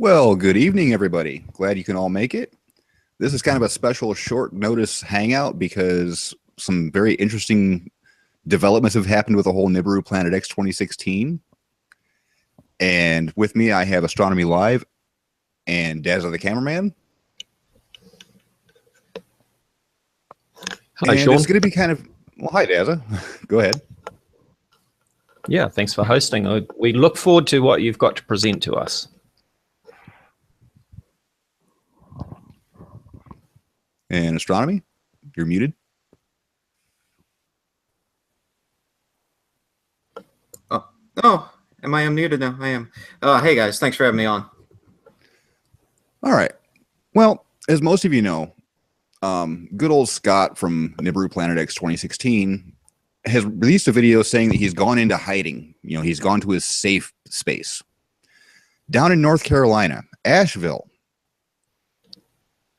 Well, good evening, everybody. Glad you can all make it. This is kind of a special short notice hangout because some very interesting developments have happened with the whole Nibiru Planet X 2016. And with me, I have Astronomy Live and Dazza the cameraman. Hi, Shawn. It's going to be kind of, well, hi, Dazza. Go ahead. Yeah, thanks for hosting. We look forward to what you've got to present to us. And Astronomy, you're muted. Oh, am I unmuted now? I am. Hey guys, thanks for having me on. All right. Well, as most of you know, good old Scott from Nibiru Planet X 2016 has released a video saying that he's gone into hiding. You know, he's gone to his safe space down in North Carolina, Asheville,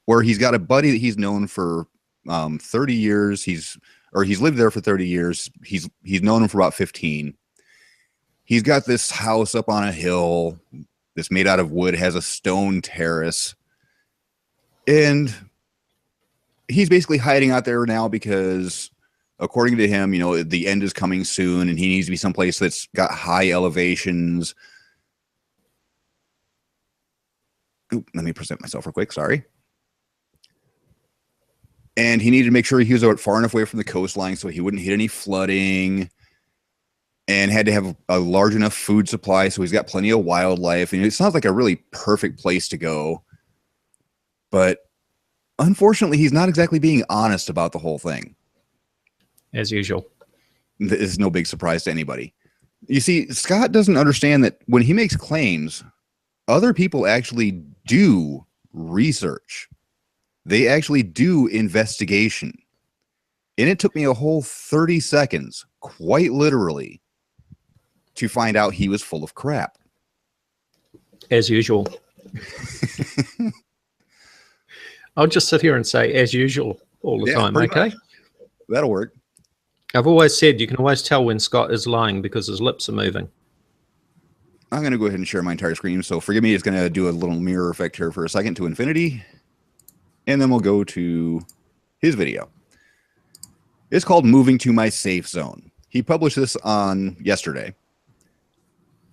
where he's got a buddy that he's known for 30 years. He's lived there for 30 years. He's known him for about 15. He's got this house up on a hill that's made out of wood, has a stone terrace, and he's basically hiding out there now because, according to him, you know, the end is coming soon and he needs to be someplace that's got high elevations. Ooh, let me present myself real quick. Sorry. And he needed to make sure he was out far enough away from the coastline so he wouldn't hit any flooding, and had to have a large enough food supply so he's got plenty of wildlife. And it sounds like a really perfect place to go. But unfortunately, he's not exactly being honest about the whole thing. As usual. This is no big surprise to anybody. You see, Scott doesn't understand that when he makes claims, other people actually do research. They actually do investigation. And it took me a whole 30 seconds, quite literally, to find out he was full of crap. As usual. I'll just sit here and say, as usual, all the time, okay? Much. That'll work. I've always said you can always tell when Scott is lying because his lips are moving. I'm going to go ahead and share my entire screen. So forgive me, it's going to do a little mirror effect here for a second to infinity. And then we'll go to his video. It's called Moving to My Safe Zone. He published this on yesterday.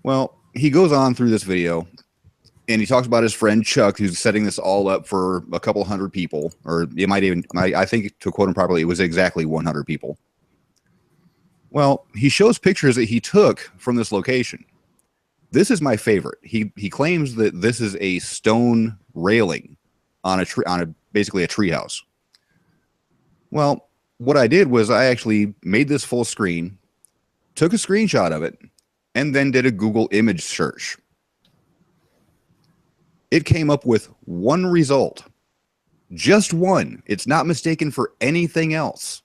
Well, he goes on through this video and he talks about his friend Chuck, who's setting this all up for a couple hundred people, or it might even, I think to quote him properly, it was exactly 100 people. Well, he shows pictures that he took from this location. This is my favorite. He claims that this is a stone railing on a tree, basically a treehouse. Well, what I did was I actually made this full screen, took a screenshot of it, and then did a Google image search. It came up with one result. Just one. It's not mistaken for anything else.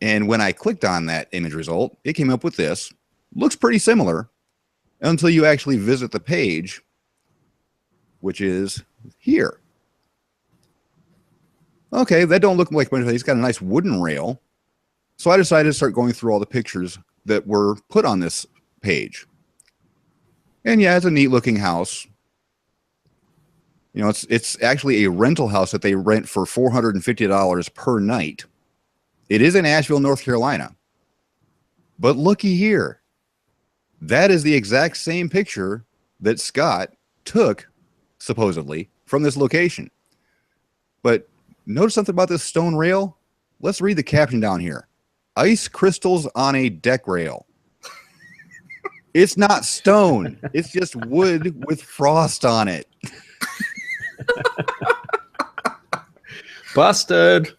And when I clicked on that image result, it came up with this. Looks pretty similar until you actually visit the page, which is here. Okay, that don't look like much. He's got a nice wooden rail. So I decided to start going through all the pictures that were put on this page. And yeah, it's a neat looking house. You know, it's actually a rental house that they rent for $450 per night. It is in Asheville, North Carolina. But looky here. That is the exact same picture that Scott took, supposedly, from this location. But notice something about this stone rail? Let's read the caption down here. Ice crystals on a deck rail. It's not stone. It's just wood with frost on it. Busted.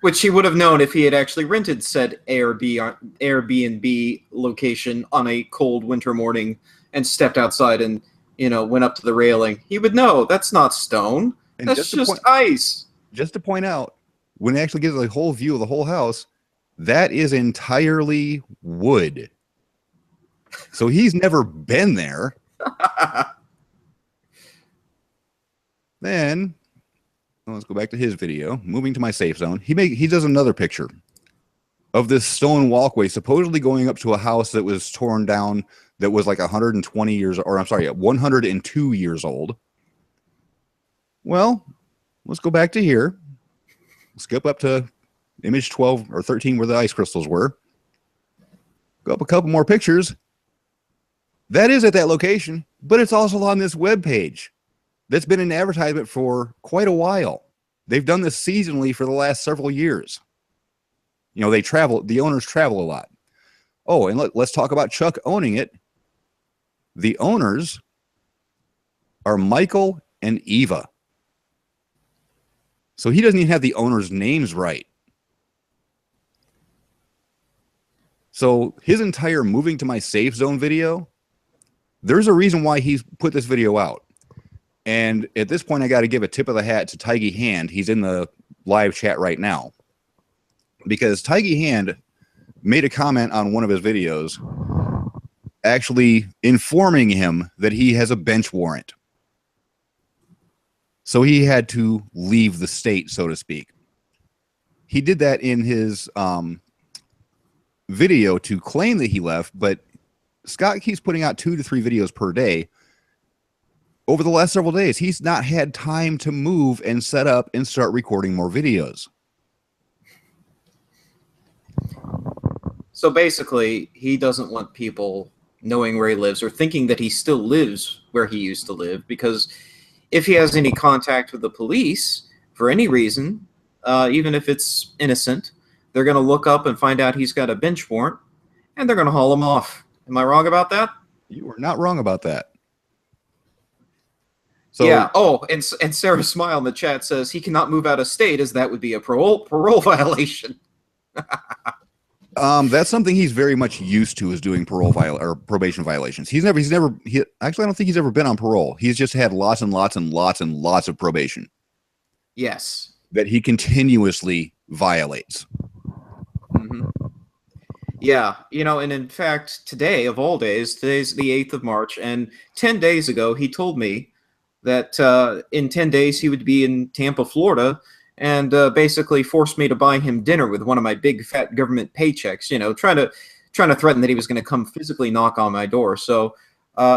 Which he would have known if he had actually rented said Airbnb location on a cold winter morning and stepped outside and, you know, went up to the railing. He would know that's not stone. And that's just ice. Just to point out, when it actually gives a whole view of the whole house, that is entirely wood. So he's never been there. Then let's go back to his video. Moving to my safe zone. He does another picture of this stone walkway supposedly going up to a house that was torn down that was like 120 years, or I'm sorry, 102 years old. Well, let's go back to here. Skip up to image 12 or 13 where the ice crystals were. Go up a couple more pictures. That is at that location, but it's also on this web page that's been an advertisement for quite a while. They've done this seasonally for the last several years. You know, they travel, the owners travel a lot. Oh, and let's talk about Chuck owning it. The owners are Michael and Eva. So he doesn't even have the owners' names right. So his entire moving to my safe zone video, there's a reason why he's put this video out. And at this point, I got to give a tip of the hat to Tiggy Hand. He's in the live chat right now. Because Tiggy Hand made a comment on one of his videos actually informing him that he has a bench warrant. So he had to leave the state, so to speak. He did that in his video to claim that he left, but Scott keeps putting out 2 to 3 videos per day. Over the last several days, he's not had time to move and set up and start recording more videos. So basically, he doesn't want people knowing where he lives or thinking that he still lives where he used to live, because if he has any contact with the police for any reason, even if it's innocent, they're going to look up and find out he's got a bench warrant, and they're going to haul him off. Am I wrong about that? You are not wrong about that. So, yeah. Oh, and Sarah Smile in the chat says he cannot move out of state, as that would be a parole violation. That's something he's very much used to, is doing probation violations. Actually, I don't think he's ever been on parole. He's just had lots and lots and lots and lots of probation. Yes. That he continuously violates. Mm-hmm. Yeah, you know, and in fact, today of all days, today's the 8th of March, and 10 days ago, he told me that in 10 days he would be in Tampa, Florida, and basically forced me to buy him dinner with one of my big fat government paychecks, you know, trying to threaten that he was going to come physically knock on my door. So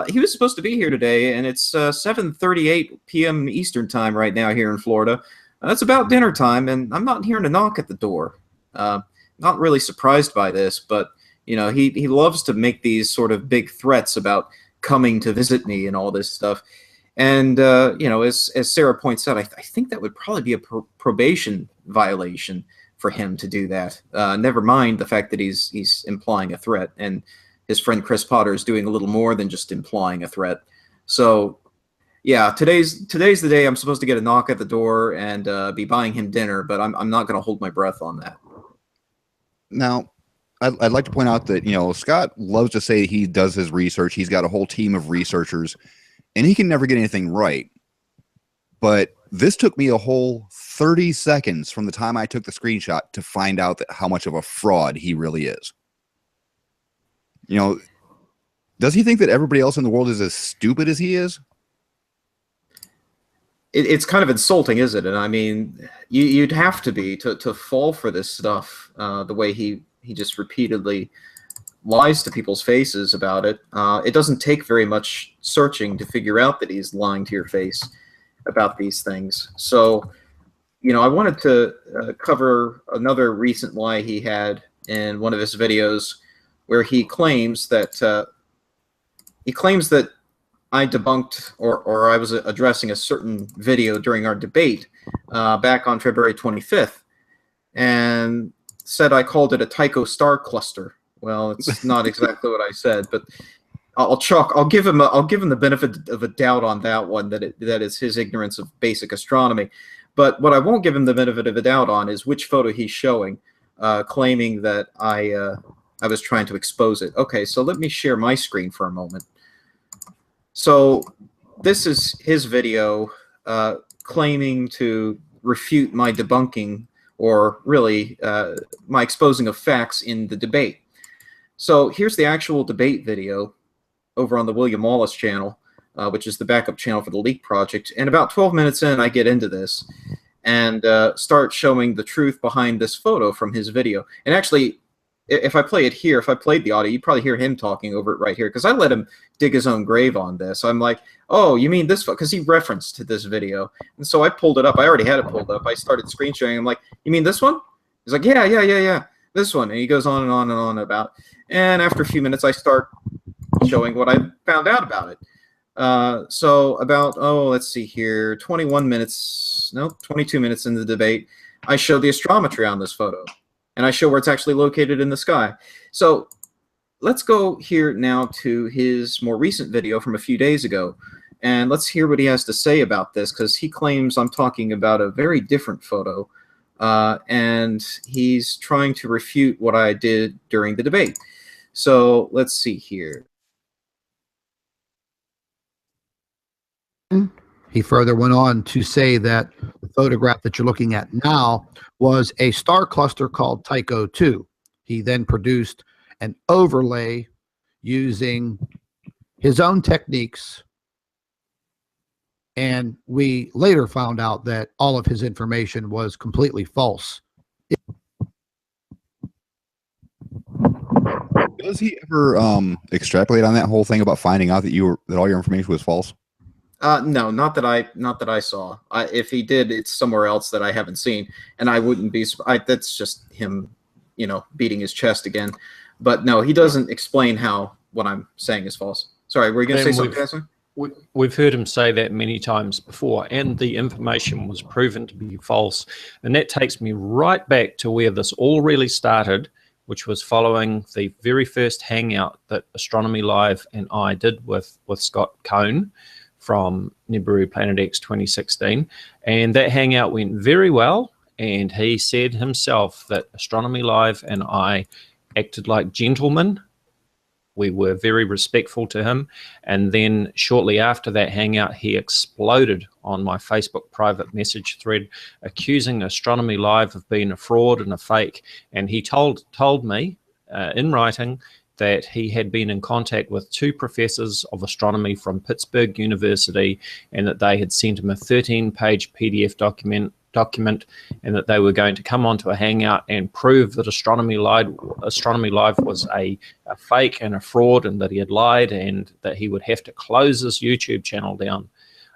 he was supposed to be here today, and it's 7:38 p.m. Eastern time right now here in Florida. That's about dinner time, and I'm not hearing a knock at the door. Not really surprised by this, but you know, he loves to make these sort of big threats about coming to visit me and all this stuff. And you know, as Sarah points out, I think that would probably be a probation violation for him to do that. Never mind the fact that he's implying a threat, and his friend Chris Potter is doing a little more than just implying a threat. So yeah, today's the day I'm supposed to get a knock at the door and be buying him dinner, but I'm not going to hold my breath on that. Now, I'd like to point out that, you know, Scott loves to say he does his research. He's got a whole team of researchers, and he can never get anything right. But this took me a whole 30 seconds from the time I took the screenshot to find out that how much of a fraud he really is. You know, does he think that everybody else in the world is as stupid as he is? It's kind of insulting, isn't it? I mean, you'd have to be to fall for this stuff, the way he just repeatedly lies to people's faces about it. It doesn't take very much searching to figure out that he's lying to your face about these things. So, you know, I wanted to cover another recent lie he had in one of his videos, where he claims that I debunked or I was addressing a certain video during our debate back on February 25th, and said I called it a Tycho star cluster. Well, it's not exactly what I said, but I'll give him the benefit of a doubt on that one, that is his ignorance of basic astronomy. But what I won't give him the benefit of a doubt on is which photo he's showing, claiming that I was trying to expose it. Okay, so let me share my screen for a moment. So this is his video claiming to refute my debunking, or really my exposing of facts in the debate. So here's the actual debate video over on the William Wallace channel, which is the backup channel for the Leak Project. And about 12 minutes in, I get into this and start showing the truth behind this photo from his video. And actually, if I play it here, if I played the audio, you'd probably hear him talking over it right here, because I let him dig his own grave on this. I'm like, oh, you mean this? Because he referenced to this video. And so I pulled it up. I already had it pulled up. I started screen sharing. I'm like, you mean this one? He's like, yeah, this one. And he goes on and on and on about it. And after a few minutes, I start showing what I found out about it. So about, let's see here, 22 minutes in the debate, I show the astrometry on this photo. And I show where it's actually located in the sky. So let's go here now to his more recent video from a few days ago. And let's hear what he has to say about this, because he claims I'm talking about a very different photo. And he's trying to refute what I did during the debate. So let's see here. He further went on to say that the photograph that you're looking at now was a star cluster called Tycho 2. He then produced an overlay using his own techniques, and we later found out that all of his information was completely false. Does he ever extrapolate on that whole thing about finding out that that all your information was false? No, not that I saw. If he did, it's somewhere else that I haven't seen, and I wouldn't be. That's just him, beating his chest again. But no, he doesn't explain how what I'm saying is false. Sorry, were you going to say something, Professor? We've heard him say that many times before, and the information was proven to be false. And that takes me right back to where this all really started, which was following the very first hangout that Astronomy Live and I did with Scott Cohn from Nibiru Planet X 2016. And that hangout went very well. And he said himself that Astronomy Live and I acted like gentlemen. We were very respectful to him. And then shortly after that hangout, he exploded on my Facebook private message thread, accusing Astronomy Live of being a fraud and a fake. And he told me in writing that he had been in contact with 2 professors of astronomy from Pittsburgh University, and that they had sent him a 13-page PDF document, and that they were going to come onto a hangout and prove that Astronomy Live was a fake and a fraud, and that he had lied, and that he would have to close his YouTube channel down.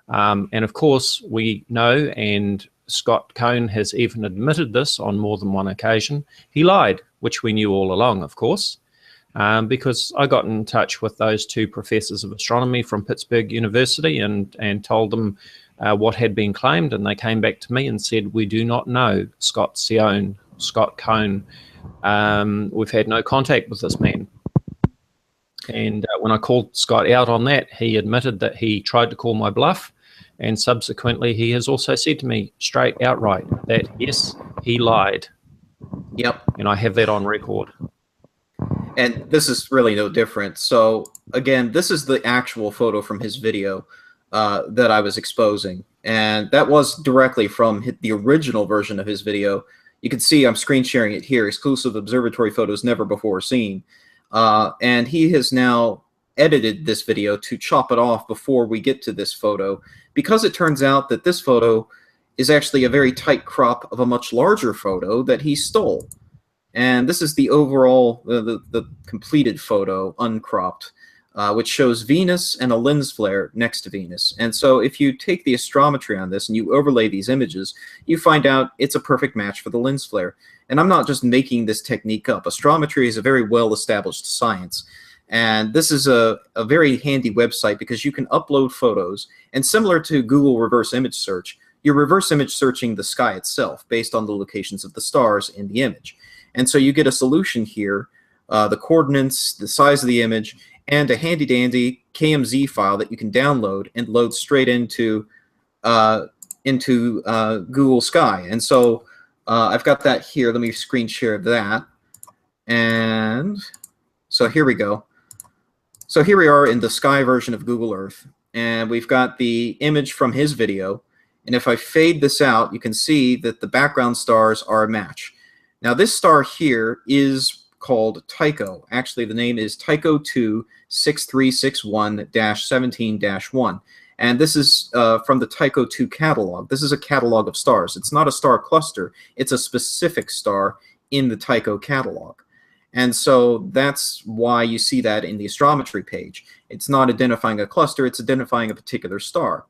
And of course, we know, and Scott Cohn has even admitted this on more than one occasion, he lied, which we knew all along, of course. Because I got in touch with those 2 professors of astronomy from Pittsburgh University and told them what had been claimed, and they came back to me and said, we do not know Scott Cohn. We've had no contact with this man. And when I called Scott out on that, he admitted that he tried to call my bluff, and subsequently he has also said to me straight outright that, yes, he lied. Yep. And I have that on record. And this is really no different. So again, this is the actual photo from his video that I was exposing. And that was directly from the original version of his video. You can see I'm screen sharing it here, exclusive observatory photos never before seen. And he has now edited this video to chop it off before we get to this photo, because it turns out that this photo is actually a very tight crop of a much larger photo that he stole. And this is the overall, the completed photo, uncropped, which shows Venus and a lens flare next to Venus. And so if you take the astrometry on this and you overlay these images, you find out it's a perfect match for the lens flare. And I'm not just making this technique up. Astrometry is a very well-established science. And this is a very handy website because you can upload photos. And similar to Google reverse image search, you're reverse image searching the sky itself based on the locations of the stars in the image. And so you get a solution here, the coordinates, the size of the image, and a handy-dandy KMZ file that you can download and load straight into Google Sky. And so I've got that here. Let me screen share that. And so here we go. So here we are in the Sky version of Google Earth. And we've got the image from his video. And if I fade this out, you can see that the background stars are a match. Now, this star here is called Tycho. Actually, the name is Tycho 2 6361-17-1. And this is from the Tycho 2 catalog. This is a catalog of stars. It's not a star cluster. It's a specific star in the Tycho catalog. And so that's why you see that in the astrometry page. It's not identifying a cluster, it's identifying a particular star.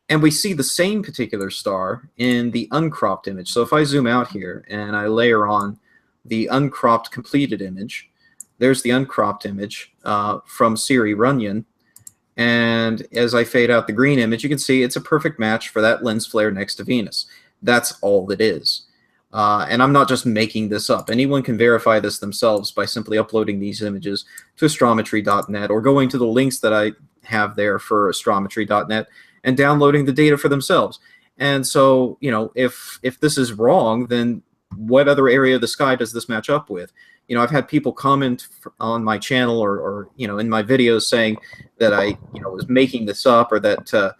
And we see the same particular star in the uncropped image. So if I zoom out here and I layer on the uncropped completed image, there's the uncropped image from Siri Runyon. And as I fade out the green image, you can see it's a perfect match for that lens flare next to Venus. That's all it is. And I'm not just making this up. Anyone can verify this themselves by simply uploading these images to astrometry.net or going to the links that I have there for astrometry.net and downloading the data for themselves. And so, you know, if this is wrong, then what other area of the sky does this match up with? You know, I've had people comment on my channel or you know, in my videos saying that I, you know, was making this up, or that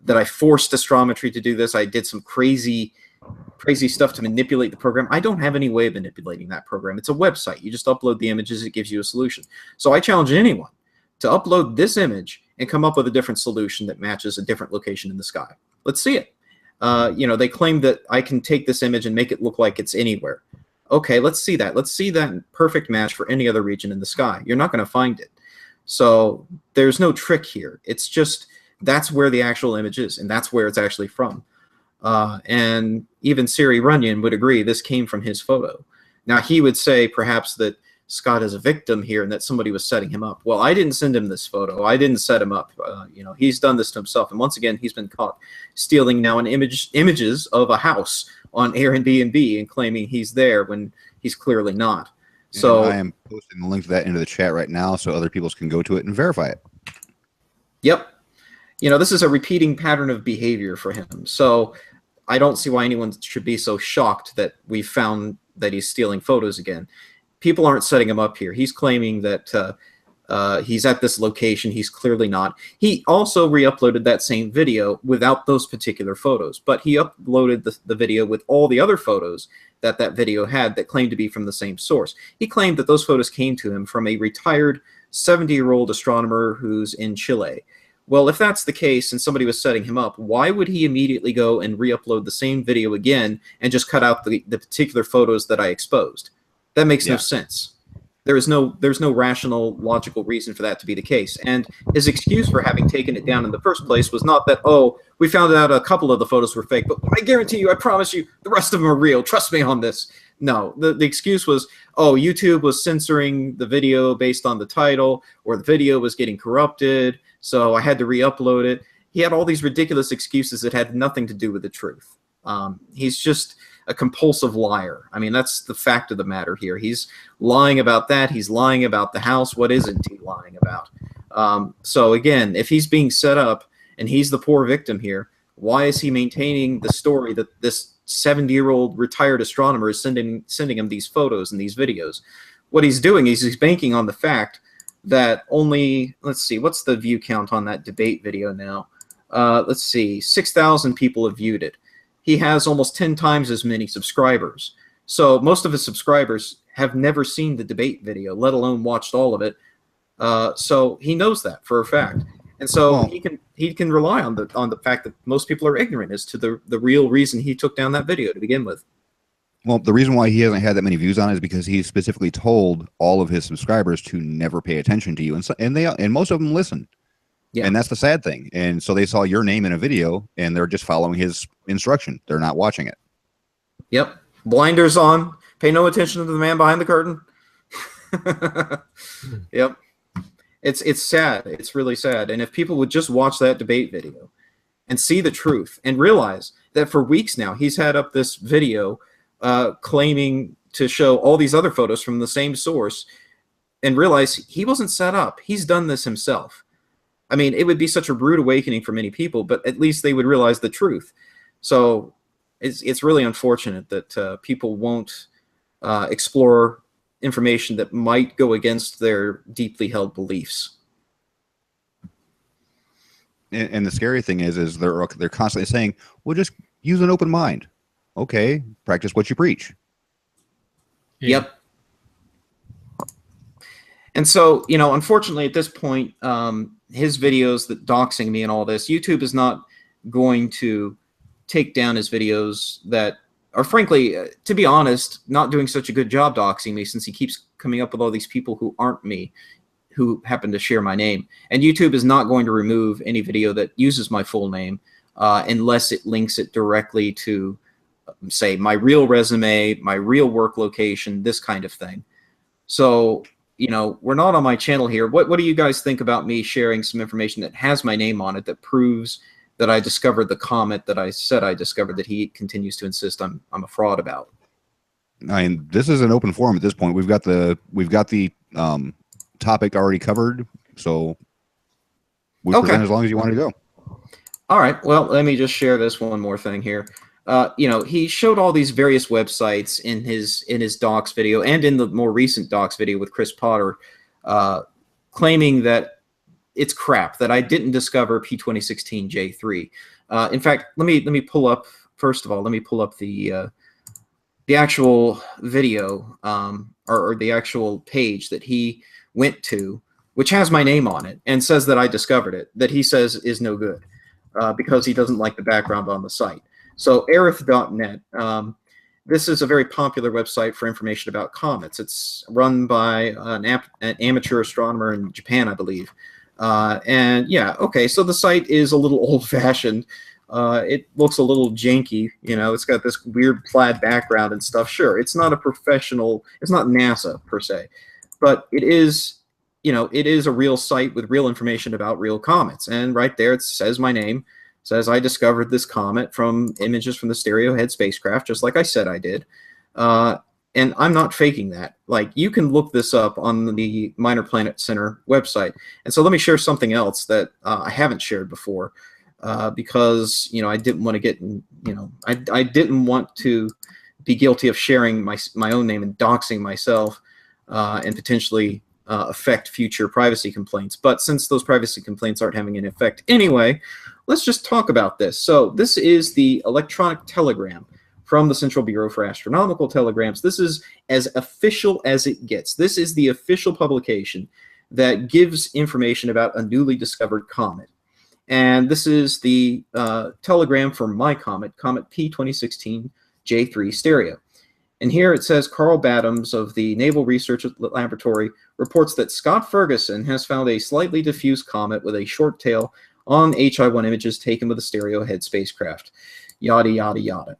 that I forced astrometry to do this. I did some crazy stuff to manipulate the program. I don't have any way of manipulating that program. It's a website. You just upload the images, it gives you a solution. So I challenge anyone to upload this image and come up with a different solution that matches a different location in the sky. Let's see it. You know, they claim that I can take this image and make it look like it's anywhere. Okay, let's see that. Let's see that perfect match for any other region in the sky. You're not going to find it. So there's no trick here. It's just that's where the actual image is, and that's where it's actually from. And even Siri Runyon would agree this came from his photo. Now, he would say perhaps that Scott is a victim here and that somebody was setting him up. Well, I didn't send him this photo. I didn't set him up. You know, he's done this to himself. And once again, he's been caught stealing now images of a house on Airbnb and claiming he's there when he's clearly not. So I am posting the link to that into the chat right now so other people can go to it and verify it. Yep. You know, this is a repeating pattern of behavior for him. So I don't see why anyone should be so shocked that we found that he's stealing photos again. People aren't setting him up here. He's claiming that he's at this location. He's clearly not. He also re-uploaded that same video without those particular photos, but he uploaded the video with all the other photos that that video had that claimed to be from the same source. He claimed that those photos came to him from a retired 70-year-old astronomer who's in Chile. Well, if that's the case and somebody was setting him up, why would he immediately go and re-upload the same video again and just cut out the particular photos that I exposed? That makes no sense. There's no rational, logical reason for that to be the case. And his excuse for having taken it down in the first place was not that, oh, we found out a couple of the photos were fake, but I guarantee you, I promise you, the rest of them are real. Trust me on this. No, the excuse was, oh, YouTube was censoring the video based on the title, or the video was getting corrupted, so I had to re-upload it. He had all these ridiculous excuses that had nothing to do with the truth. He's just a compulsive liar. I mean, that's the fact of the matter here. He's lying about that. He's lying about the house. What isn't he lying about? So again, if he's being set up and he's the poor victim here, why is he maintaining the story that this 70-year-old retired astronomer is sending him these photos and these videos? What he's doing is he's banking on the fact that only, let's see, what's the view count on that debate video now? Let's see, 6,000 people have viewed it. He has almost 10 times as many subscribers. So most of his subscribers have never seen the debate video, let alone watched all of it. So he knows that for a fact. And so he can rely on the fact that most people are ignorant as to the real reason he took down that video to begin with. Well, the reason why he hasn't had that many views on it is because he specifically told all of his subscribers to never pay attention to you, and most of them listen. Yeah. And that's the sad thing. And so they saw your name in a video, and they're just following his instruction. They're not watching it. Yep. Blinders on. Pay no attention to the man behind the curtain. Yep. It's sad. It's really sad. And if people would just watch that debate video and see the truth and realize that for weeks now he's had up this video claiming to show all these other photos from the same source, and realize he wasn't set up. He's done this himself. I mean, it would be such a rude awakening for many people, but at least they would realize the truth. So it's really unfortunate that people won't explore information that might go against their deeply held beliefs. And the scary thing is they're constantly saying, well, just use an open mind. Okay, practice what you preach. Yep. And so, you know, unfortunately at this point, his videos that doxing me and all this, YouTube is not going to take down his videos that or frankly, to be honest, not doing such a good job doxing me, since he keeps coming up with all these people who aren't me, who happen to share my name. And YouTube is not going to remove any video that uses my full name unless it links it directly to, say, my real resume, my real work location, this kind of thing. So, you know, we're not on my channel here. What do you guys think about me sharing some information that has my name on it, that proves that I discovered the comet that I said I discovered, that he continues to insist I'm a fraud about? I mean, this is an open forum at this point. We've got the topic already covered, so we present as long as you want to go. All right. Well, let me just share this one more thing here. You know, he showed all these various websites in his docs video and in the more recent docs video with Chris Potter, claiming that it's crap, that I didn't discover P2016 J3. In fact, let me pull up, first of all, let me pull up the actual video or the actual page that he went to, which has my name on it and says that I discovered it, that he says is no good because he doesn't like the background on the site. So arith.net, this is a very popular website for information about comets. It's run by an amateur astronomer in Japan, I believe. And yeah, okay, so the site is a little old-fashioned. It looks a little janky, you know, it's got this weird plaid background and stuff. Sure, it's not a professional, it's not NASA per se, but it is, you know, it is a real site with real information about real comets. And right there it says my name, says I discovered this comet from images from the Stereo Head spacecraft, just like I said I did. And I'm not faking that. Like, you can look this up on the Minor Planet Center website. And so let me share something else that I haven't shared before, because, you know, I didn't want to get, you know, I didn't want to be guilty of sharing my own name and doxing myself and potentially affect future privacy complaints. But since those privacy complaints aren't having an effect anyway, let's just talk about this. So this is the electronic telegram from the Central Bureau for Astronomical Telegrams. This is as official as it gets. This is the official publication that gives information about a newly discovered comet. And this is the telegram for my comet, Comet P2016 J3 Stereo. And here it says Carl Badams of the Naval Research Laboratory reports that Scott Ferguson has found a slightly diffuse comet with a short tail on HI-1 images taken with a Stereo Head spacecraft. Yada, yada, yada.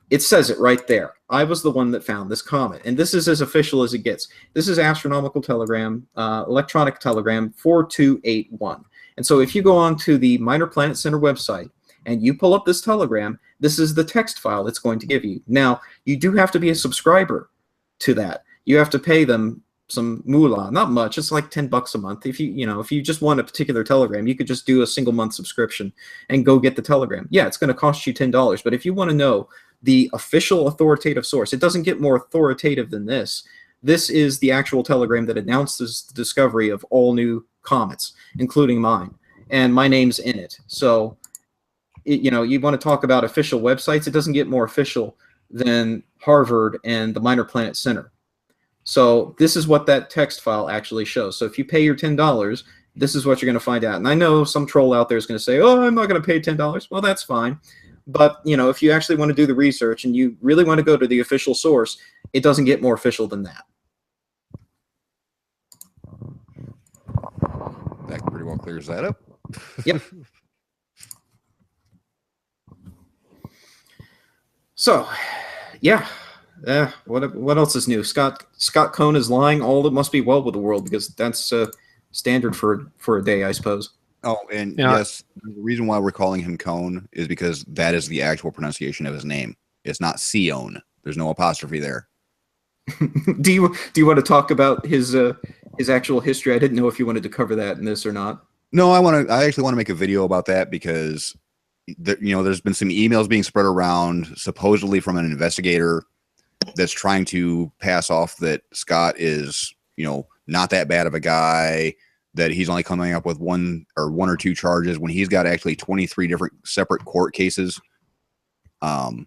It says it right there. I was the one that found this comet. And this is as official as it gets. This is Astronomical Telegram, Electronic Telegram 4281. And so if you go on to the Minor Planet Center website and you pull up this telegram, this is the text file it's going to give you. Now, you do have to be a subscriber to that. You have to pay them some moolah, not much. It's like $10 a month. If you just want a particular telegram, you could just do a single month subscription and go get the telegram. Yeah, it's going to cost you $10, but if you want to know the official authoritative source, it doesn't get more authoritative than this. This is the actual telegram that announces the discovery of all new comets, including mine, and my name's in it. So, you know, you want to talk about official websites, it doesn't get more official than Harvard and the Minor Planet Center. So this is what that text file actually shows. So if you pay your $10, this is what you're going to find out. And I know some troll out there is going to say, oh, I'm not going to pay $10. Well, that's fine. But, you know, if you actually want to do the research and you really want to go to the official source, it doesn't get more official than that. That pretty well clears that up. Yep. So, yeah. What else is new? Scott Cohn is lying. All that must be well with the world, because that's standard for a day, I suppose. Oh, and yes, the reason why we're calling him Cohn is because that is the actual pronunciation of his name. It's not Sion. There's no apostrophe there. Do you want to talk about his actual history? I didn't know if you wanted to cover that in this or not. No, I actually want to make a video about that, because there's been some emails being spread around, supposedly from an investigator that's trying to pass off that Scott is, not that bad of a guy, that he's only coming up with one or two charges when he's got actually 23 different separate court cases. I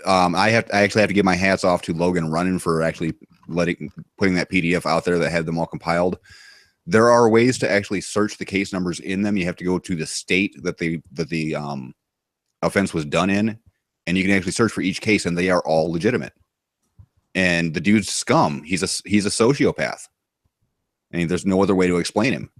actually have to give my hats off to Logan Runnin for actually putting that PDF out there that had them all compiled. There are ways to actually search the case numbers in them. You have to go to the state that the offense was done in, and you can actually search for each case, and they are all legitimate. And the dude's scum. He's a sociopath. I mean, there's no other way to explain him.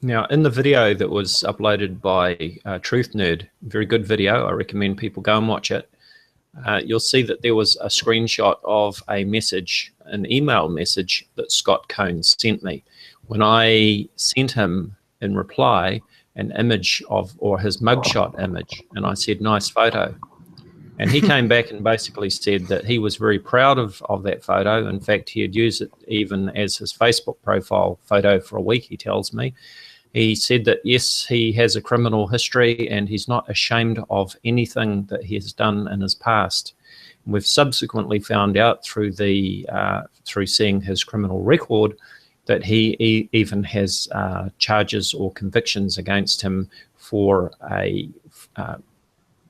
Now, in the video that was uploaded by Truth Nerd, very good video, I recommend people go and watch it. You'll see that there was a screenshot of a message, an email message that Scott Cohn sent me. When I sent him in reply an image of, or his mugshot image, and I said, nice photo. And he came back and basically said that he was very proud of that photo. In fact, he had used it even as his Facebook profile photo for a week, he tells me. He said that, yes, he has a criminal history and he's not ashamed of anything that he has done in his past. We've subsequently found out through through seeing his criminal record that he even has charges or convictions against him for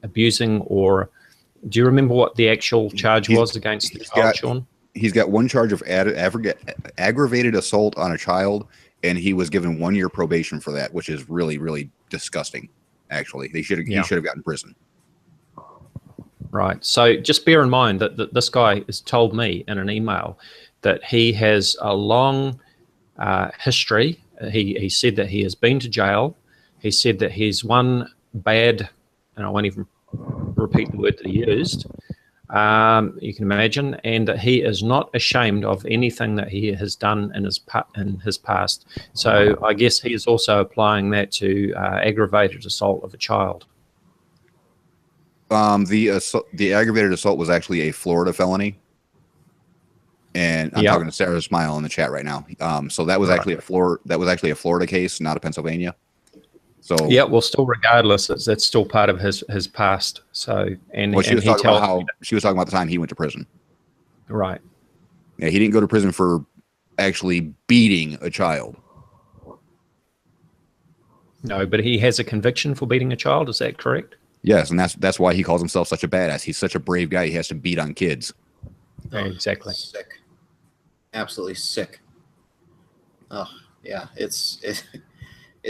abusing or... Do you remember what the actual charge was against the child, Shawn? He's got one charge of aggravated assault on a child, and he was given 1 year probation for that, which is really, really disgusting, actually. He should have gotten prison. Right. So just bear in mind that this guy has told me in an email that he has a long history. He said that he has been to jail. He said that he's one bad, and I won't even repeat the word that he used, you can imagine, and that he is not ashamed of anything that he has done in his past. So I guess he is also applying that to aggravated assault of a child. The aggravated assault was actually a Florida felony, and I'm talking to Sarah Smile in the chat right now. So that was actually a Florida case, not a Pennsylvania. So yeah, well, still, regardless, that's still part of his past. So, and she was talking about the time he went to prison. Right. Yeah, he didn't go to prison for actually beating a child. No, but he has a conviction for beating a child. Is that correct? Yes, and that's why he calls himself such a badass. He's such a brave guy. He has to beat on kids. Yeah, exactly. Sick. Absolutely sick. Oh yeah, it's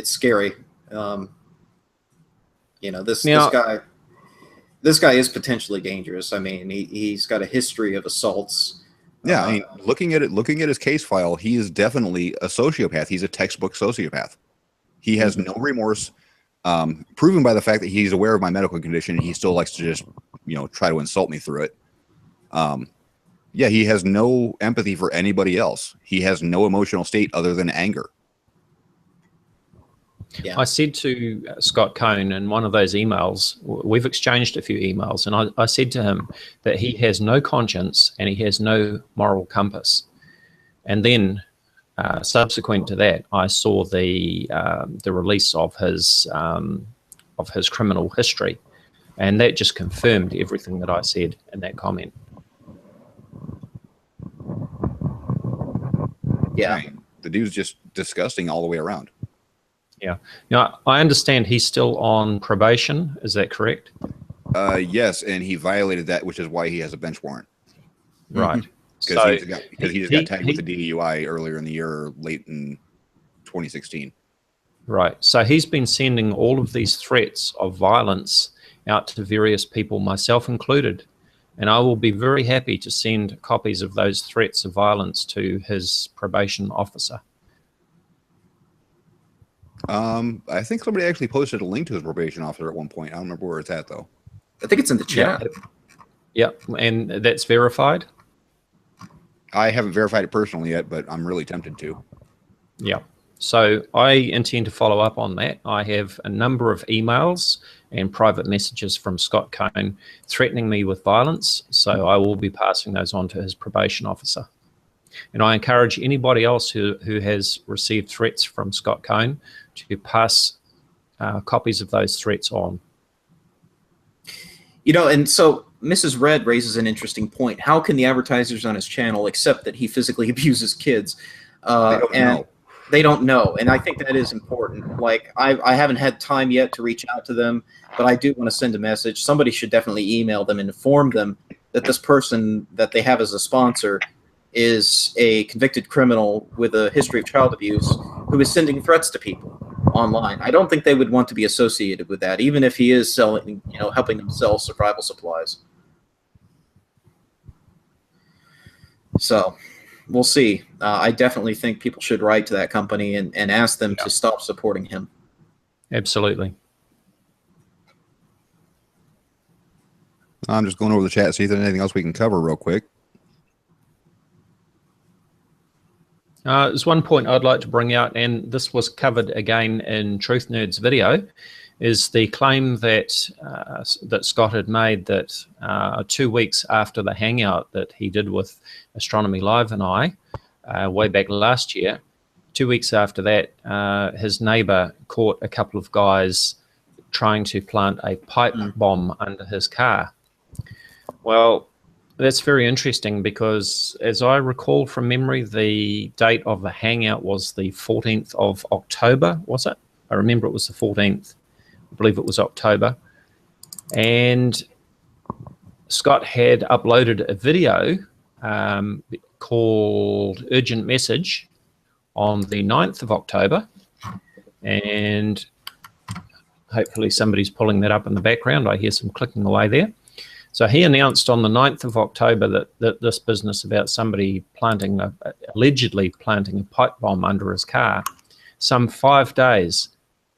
scary. You know, this guy is potentially dangerous. I mean, he's got a history of assaults. Yeah, I mean, looking at his case file, he is definitely a sociopath. He's a textbook sociopath. He has no remorse, proven by the fact that he's aware of my medical condition and he still likes to just, try to insult me through it. Yeah, he has no empathy for anybody else. He has no emotional state other than anger. Yeah. I said to Scott Cohn in one of those emails, we've exchanged a few emails, and I said to him that he has no conscience and he has no moral compass. And then subsequent to that, I saw the release of his criminal history, and that just confirmed everything that I said in that comment. Yeah, the dude's just disgusting all the way around. Yeah. Now, I understand he's still on probation. Is that correct? Yes, and he violated that, which is why he has a bench warrant. Right. Because he just got tagged with a DUI earlier in the year, or late in 2016. Right. So he's been sending all of these threats of violence out to various people, myself included. And I will be very happy to send copies of those threats of violence to his probation officer. I think somebody actually posted a link to his probation officer at one point. I don't remember where it's at, though. I think it's in the chat. Yeah, and that's verified? I haven't verified it personally yet, but I'm really tempted to. Yeah. So I intend to follow up on that. I have a number of emails and private messages from Scott Cohn threatening me with violence, so I will be passing those on to his probation officer. And I encourage anybody else who has received threats from Scott Cohn to pass copies of those threats on. And so Mrs. Red raises an interesting point. How can the advertisers on his channel accept that he physically abuses kids? They don't know. And I think that is important. Like, I haven't had time yet to reach out to them, but I do want to send a message. Somebody should definitely email them and inform them that this person that they have as a sponsor is a convicted criminal with a history of child abuse who is sending threats to people online. I don't think they would want to be associated with that, even if he is selling, helping them sell survival supplies. So we'll see. I definitely think people should write to that company and ask them to stop supporting him. Absolutely. I'm just going over the chat, see if there's anything else we can cover real quick. There's one point I'd like to bring out, and this was covered again in Truth Nerd's video, is the claim that that Scott had made that 2 weeks after the hangout that he did with Astronomy Live and I, way back last year, 2 weeks after that, his neighbor caught a couple of guys trying to plant a pipe bomb under his car. Well, that's very interesting because, as I recall from memory, the date of the hangout was the 14th of October, was it? I remember it was the 14th. I believe it was October. And Scott had uploaded a video called Urgent Message on the 9th of October. And hopefully somebody's pulling that up in the background. I hear some clicking away there. So he announced on the 9th of October that this business about somebody allegedly planting a pipe bomb under his car, some 5 days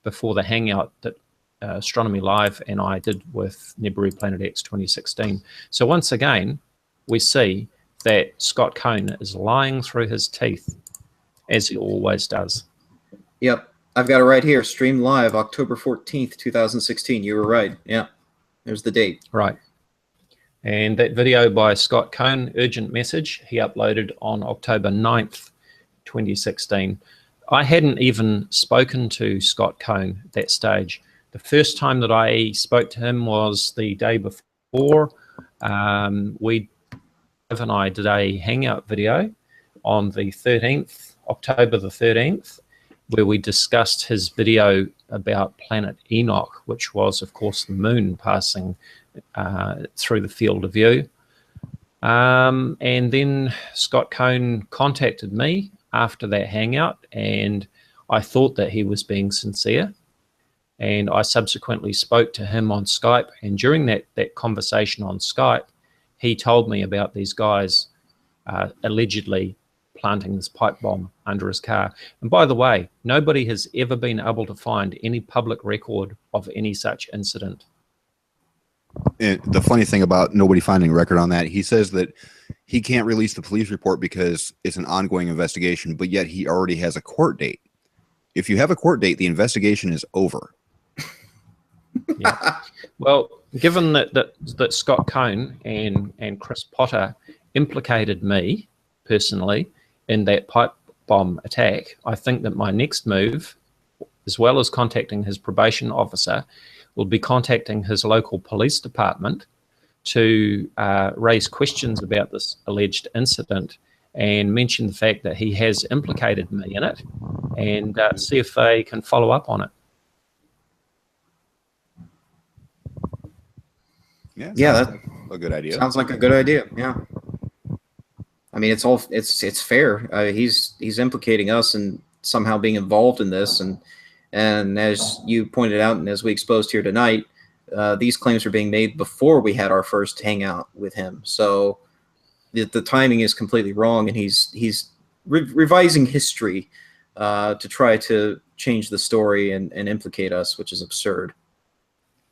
before the hangout that Astronomy Live and I did with Nibiru Planet X 2016. So once again, we see that Scott Cohn is lying through his teeth, as he always does. Yep. I've got it right here. Stream live, October 14th, 2016. You were right. Yeah. There's the date. Right. And that video by Scott Cohn, Urgent Message, he uploaded on October 9th, 2016. I hadn't even spoken to Scott Cohn at that stage. The first time that I spoke to him was the day before. We and I did a hangout video on the 13th, October the 13th, where we discussed his video about planet Enoch, which was, of course, the moon passing through the field of view. And then Scott Cohn contacted me after that hangout, and I thought that he was being sincere. And I subsequently spoke to him on Skype, and during that conversation on Skype, he told me about these guys allegedly planting this pipe bomb under his car. And by the way, nobody has ever been able to find any public record of any such incident. And the funny thing about nobody finding a record on that, he says that he can't release the police report because it's an ongoing investigation, but yet he already has a court date. If you have a court date, the investigation is over. Yeah. Well, given that Scott Cohn and Chris Potter implicated me personally in that pipe bomb attack, I think that my next move, as well as contacting his probation officer, will be contacting his local police department to raise questions about this alleged incident and mention the fact that he has implicated me in it, and see if they can follow up on it. Yeah, that's a good idea. Sounds like a good idea. Yeah. I mean, it's fair. He's implicating us and somehow being involved in this, and as you pointed out, and as we exposed here tonight, these claims were being made before we had our first hangout with him. So the timing is completely wrong, and he's revising history to try to change the story and implicate us, which is absurd.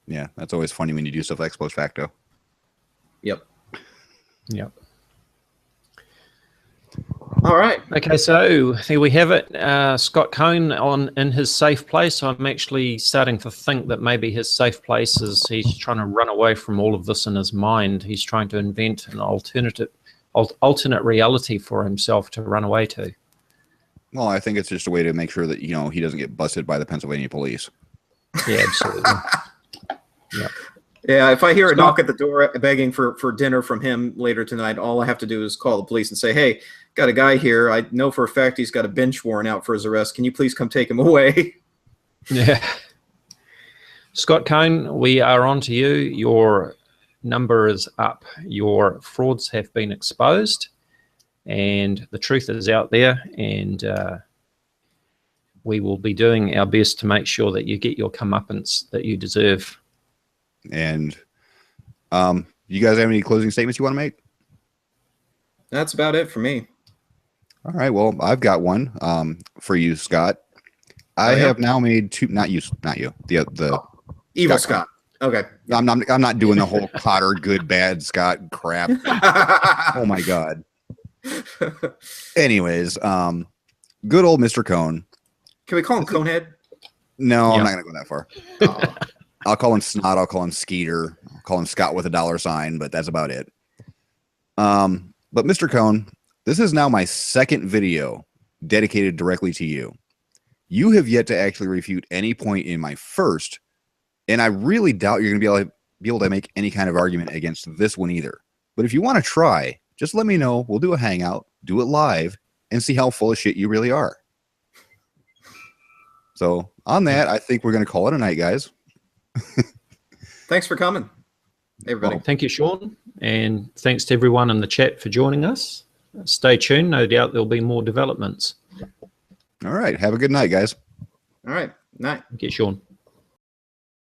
Yeah, that's always funny when you do stuff ex post facto. Yep. Yep. All right. Okay, so there we have it. Scott Cohn in his safe place. I'm actually starting to think that maybe his safe place is he's trying to run away from all of this in his mind. He's trying to invent an alternate reality for himself to run away to. Well, I think it's just a way to make sure that, you know, he doesn't get busted by the Pennsylvania police. Yeah, absolutely. Yeah. Yeah, if I hear a knock at the door begging for dinner from him later tonight, all I have to do is call the police and say, hey, got a guy here. I know for a fact he's got a bench warrant out for his arrest. Can you please come take him away? Yeah. Scott Cohn, we are on to you. Your number is up. Your frauds have been exposed, and the truth is out there. And we will be doing our best to make sure that you get your comeuppance that you deserve. And you guys have any closing statements you want to make? That's about it for me. All right. Well, I've got one for you, Scott. I have now made two. Not you. The Evil Scott. Okay. I'm not doing the whole Cotter good bad Scott crap. Oh my god. Anyways, good old Mr. Cone. Can we call him Conehead? No, Yeah. I'm not gonna go that far. Oh. I'll call him Snot. I'll call him Skeeter. I'll call him Scott with a $sign, but that's about it. But Mr. Cone, this is now my second video dedicated directly to you. You have yet to actually refute any point in my first, and I really doubt you're going to be able to make any kind of argument against this one either. But if you want to try, just let me know. We'll do a hangout, do it live, and see how full of shit you really are. So on that, I think we're going to call it a night, guys. Thanks for coming, everybody. Well, thank you, Shawn, and thanks to everyone in the chat for joining us. Stay tuned. No doubt there'll be more developments. All right. Have a good night, guys. All right. Night. Thank you, Shawn.